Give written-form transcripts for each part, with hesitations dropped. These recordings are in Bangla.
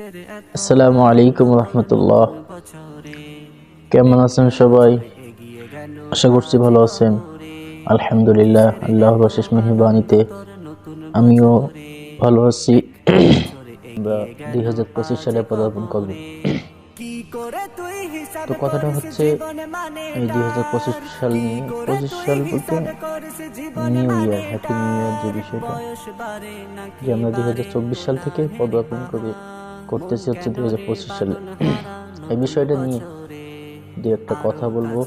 আসসালামু আলাইকুম রহমতুল্লাহ। কেমন আছেন সবাই? আশা করছি ভালো আছেন। আলহামদুলিল্লাহ, আল্লাহর অশেষ মেহেরবানিতে আমিও ভালো আছি। আমরা 2025 সালে পদার্পণ করব। তো কথাটা হচ্ছে এই 2025 সাল নিয়ে, 25 সাল বলতে new year, happy new year, যে বিষয়টা যে আমরা 2024 সাল থেকে পদার্পণ করতেছি হচ্ছে 2025 সালে। এই বিষয়টা নিয়ে দু একটা কথা বলবো।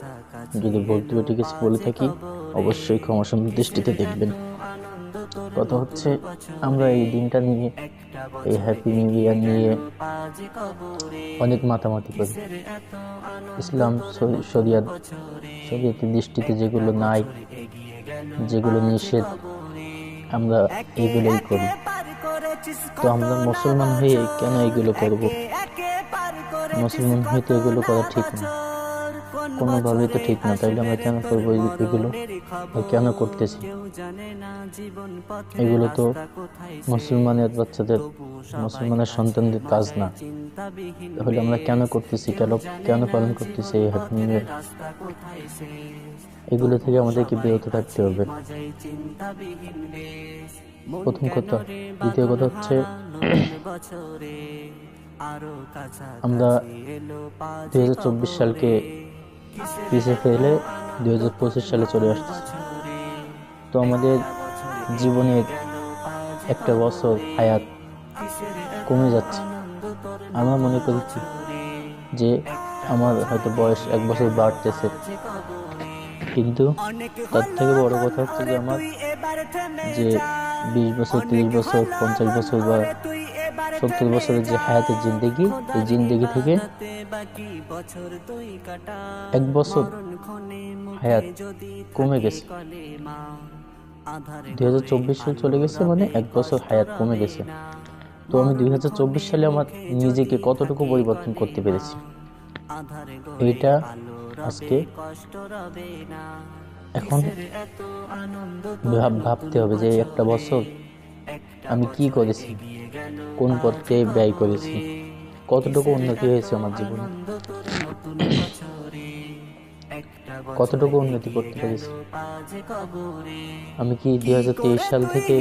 যদি ভুল ত্রুটি কিছু বলে থাকি অবশ্যই ক্ষমাসুন্দর দৃষ্টিতে দেখবেন। কথা হচ্ছে আমরা এই দিনটা নিয়ে, এই হ্যাপি নিউ ইয়ার নিয়ে অনেক মাতামাতি করি। ইসলাম শরীয়তের দৃষ্টিতে যেগুলো নাই, যেগুলো নিষেধ, আমরা এইগুলোই করি। তো আমরা মুসলমান হয়ে কেন এগুলো করব? মুসলমান হয়ে তো এগুলো করা ঠিক না, কোনোভাবেই তো ঠিক না। তাইলে আমরা কেন করবো এগুলো? কেন করতেছি এগুলো? তো মুসলমানের বাচ্চাদের, মুসলমানের সন্তানদের কাজ না। তাহলে আমরা কেন করতেছি, কেন পালন করতেছি এই হ্যাপি নিউ ইয়ার? এগুলো থেকে আমাদেরকে বিরত থাকতে হবে, প্রথম কথা। দ্বিতীয় কথা হচ্ছে আমরা 2024 সালকে পিছিয়ে ফেলে 2025 সালে চলে আসতেছি। তো আমাদের জীবনের একটা বছর হায়াত কমে যাচ্ছে। আমরা মনে করছি যে আমার হয়তো বয়স 1 বছর বাড়তেছে, কিন্তু তার থেকে বড় কথা হচ্ছে যে আমার যে 20 বছর, 30 বছর, 50 বছর বা 70 বছরের যে হায়াতের জিন্দেগি, এই জিন্দেগি থেকে 1 বছর হায়াত কমে গেছে। 2024 সাল চলে গেছে, মানে 1 বছর হায়াত কমে গেছে। তো আমি 2024 সালে আমার নিজেকে কতটুকু পরিবর্তন করতে পেরেছি, এইটা আজকে এখন ভাবতে হবে যে একটা বছর আমি কি করেছি, কোন পথে ব্যয় করেছি, কতটুকু উন্নতি হয়েছে আমার জীবনে, কতটুকু উন্নতি করতে পেরেছি। আমি কি 2023 সাল থেকে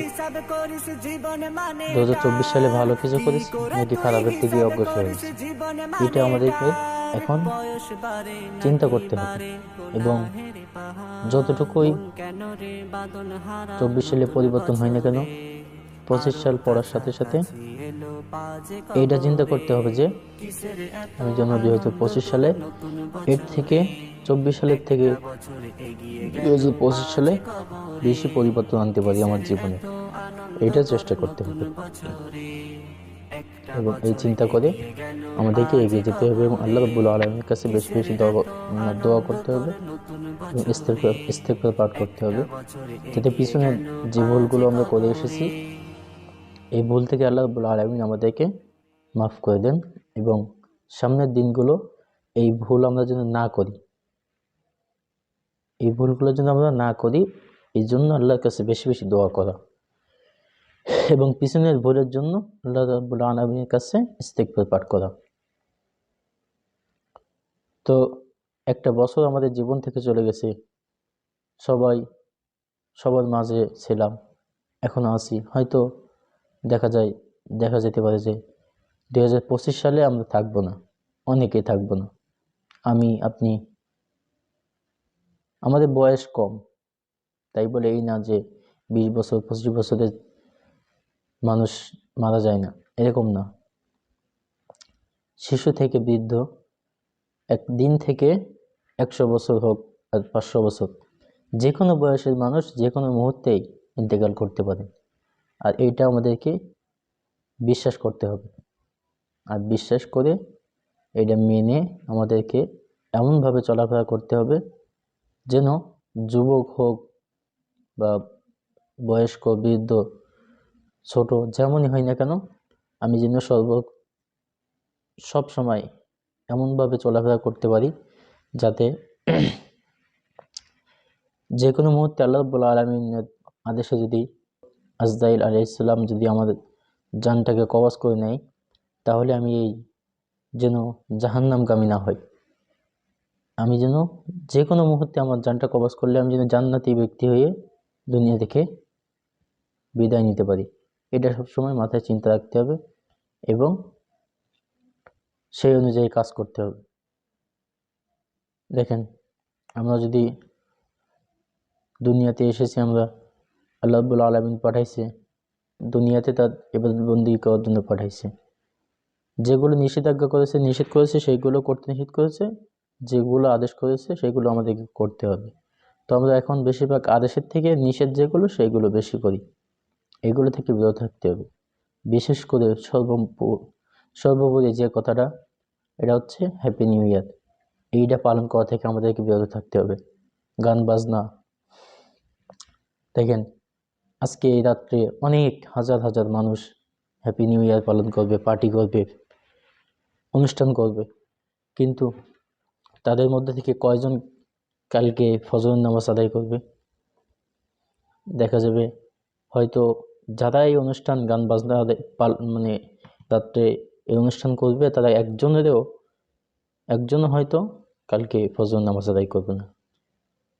2024 সালে ভালো কিছু করেছি, নাকি খারাপের দিকে অগ্রসর হয়েছি? এটা আমাদেরকে এখন চিন্তা করতে হবে। এবং যতটুকুই 24 সালে পরিবর্তন হয় না কেন, 25 সাল পড়ার সাথে সাথে এইটা চিন্তা করতে হবে যে আমি যেন 2025 সালে এর থেকে 24 সালের থেকে 2025 সালে বেশি পরিবর্তন আনতে পারি আমার জীবনে। এটা চেষ্টা করতে হবে এবং এই চিন্তা করে আমাদেরকে এগিয়ে যেতে হবে এবং আল্লাহ রাব্বুল আলামিনের কাছে বেশি বেশি দোয়া করতে হবে এবং ইস্তিগফার পাঠ করতে হবে, যাতে পিছনে যে ভুলগুলো আমরা করে এসেছি এই ভুল থেকে আল্লাহ রাব্বুল আলামিন আমাদেরকে মাফ করে দেন এবং সামনের দিনগুলো এই ভুল আমরা যেন না করি, এই ভুলগুলো যেন আমরা না করি, এই জন্য আল্লাহর কাছে বেশি বেশি দোয়া করা এবং পিছনের ভুলের জন্য আল্লাহ রাব্বুল আলামিনের কাছে ইস্তিগফার পাঠ করা। তো একটা বছর আমাদের জীবন থেকে চলে গেছে, সবাই সবার মাঝে ছিলাম, এখনো আছি। হয়তো দেখা যেতে পারে যে 2025 সালে আমরা থাকবো না, অনেকেই থাকবো না। আমি, আপনি, আমাদের বয়স কম, তাই বলে এই না যে 20 বছর, 25 বছরের মানুষ মারা যায় না, এরকম না। শিশু থেকে বৃদ্ধ, একদিন থেকে 100 বছর হোক আর 500 বছর, যে কোনো বয়সের মানুষ যে কোনো মুহূর্তেই ইন্তেকাল করতে পারে। আর এইটা আমাদেরকে বিশ্বাস করতে হবে, আর বিশ্বাস করে এটা মেনে আমাদেরকে এমনভাবে চলাফেরা করতে হবে যেন যুবক হোক বা বয়স্ক, বৃদ্ধ, ছোট, যেমনই হয় না কেন, আমি যেন সব সময় এমনভাবে চলাফেরা করতে পারি যাতে যে কোনো মুহূর্তে আল্লাহ রাব্বুল আলামিনের আদেশে যদি আজরাইল আলাইহিস সালাম যদি আমাদের জানটাকে কবজ করে নেয়, তাহলে আমি এই যেন জাহান্নামগামী না হই, আমি যেন যে কোনো মুহূর্তে আমার জানটা কবজ করলে আমি যেন জান্নাতি ব্যক্তি হয়ে দুনিয়া থেকে বিদায় নিতে পারি। এটা সবসময় মাথায় চিন্তা রাখতে হবে এবং সেই অনুযায়ী কাজ করতে হবে। দেখেন, আমরা যদি দুনিয়াতে এসেছি, আমরা আল্লাহ রাব্বুল আলামিন পাঠাইছে দুনিয়াতে তার ইবাদত বন্দেগী করার জন্য পাঠাইছে। যেগুলো নিষেধাজ্ঞা করেছে, নিষেধ করেছে, সেইগুলো করতে নিষেধ করেছে, যেগুলো আদেশ করেছে সেগুলো আমাদেরকে করতে হবে। তো আমরা এখন বেশিরভাগ আদেশের থেকে নিষেধ যেগুলো সেইগুলো বেশি করি, এগুলো থেকে বিরত থাকতে হবে। বিশেষ করে সর্বোপরি যে কথাটা, এটা হচ্ছে হ্যাপি নিউ ইয়ার। এইটা পালন করা থেকে আমাদেরকে বিরত থাকতে হবে। গান বাজনা, দেখেন আজকে এই রাত্রে অনেক হাজার হাজার মানুষ হ্যাপি নিউ ইয়ার পালন করবে, পার্টি করবে, অনুষ্ঠান করবে, কিন্তু তাদের মধ্যে থেকে কয়জন কালকে ফজরের নামাজ আদায় করবে? দেখা যাবে হয়তো যারা এই অনুষ্ঠান গান বাজনা মানে রাত্রে এই অনুষ্ঠান করবে, তারা একজনও হয়তো কালকে ফজরের নামাজ আদায় করবে না।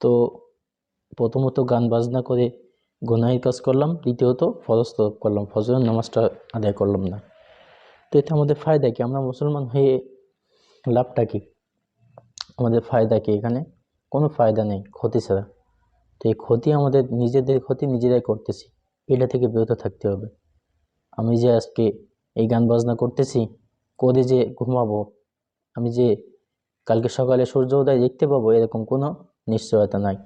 তো প্রথমত গান বাজনা করে গুনাহের কাজ করলাম, দ্বিতীয়ত ফরজ তরক করলাম, ফজরের নামাজটা আদায় করলাম না। তো এতে আমাদের ফায়দা কি? আমরা মুসলমান হয়ে লাভটা কি? আমাদের ফায়দা কি? এখানে কোনো ফায়দা নেই, ক্ষতি ছাড়া। তো এই ক্ষতি, আমাদের নিজেদের ক্ষতি নিজেরাই করতেছি, এটা থেকে বিরত থাকতে হবে। আমি যে আজকে এই গান বাজনা করতেছি, করে যে ঘুমাবো, আমি যে কালকে সকালে সূর্য উদয় দেখতে পাবো, এরকম কোনো নিশ্চয়তা নাই।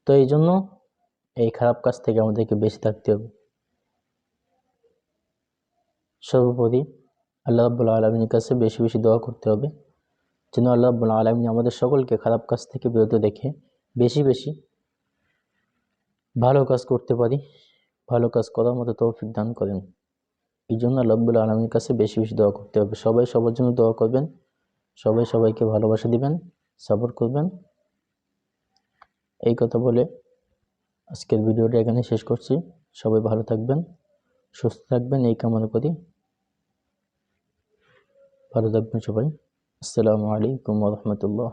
তো এই জন্য এই খারাপ কাজ থেকে আমাদেরকে বেঁচে থাকতে হবে। সর্বোপরি আল্লাহ রাব্বুল আলামিনের কাছে বেশি বেশি দোয়া করতে হবে, যেন আল্লাহ রাব্বুল আলামিন আমাদের সকলকে খারাপ কাজ থেকে বিরত রেখে বেশি বেশি ভালো কাজ করতে পারি, ভালো কাজ করার মতো তৌফিক দান করেন। এই জন্য আল্লাহ রাব্বুল আলামিনের কাছে বেশি বেশি দোয়া করতে হবে। সবাই সবার জন্য দোয়া করবেন, সবাই সবাইকে ভালোবাসা দিবেন, সাপোর্ট করবেন। এই কথা বলে আজকের ভিডিওটা এখানে শেষ করছি। সবাই ভালো থাকবেন, সুস্থ থাকবেন, এই কামনা করি। ভালো থাকবেন সবাই। আসসালামু আলাইকুম ওয়া রাহমাতুল্লাহ।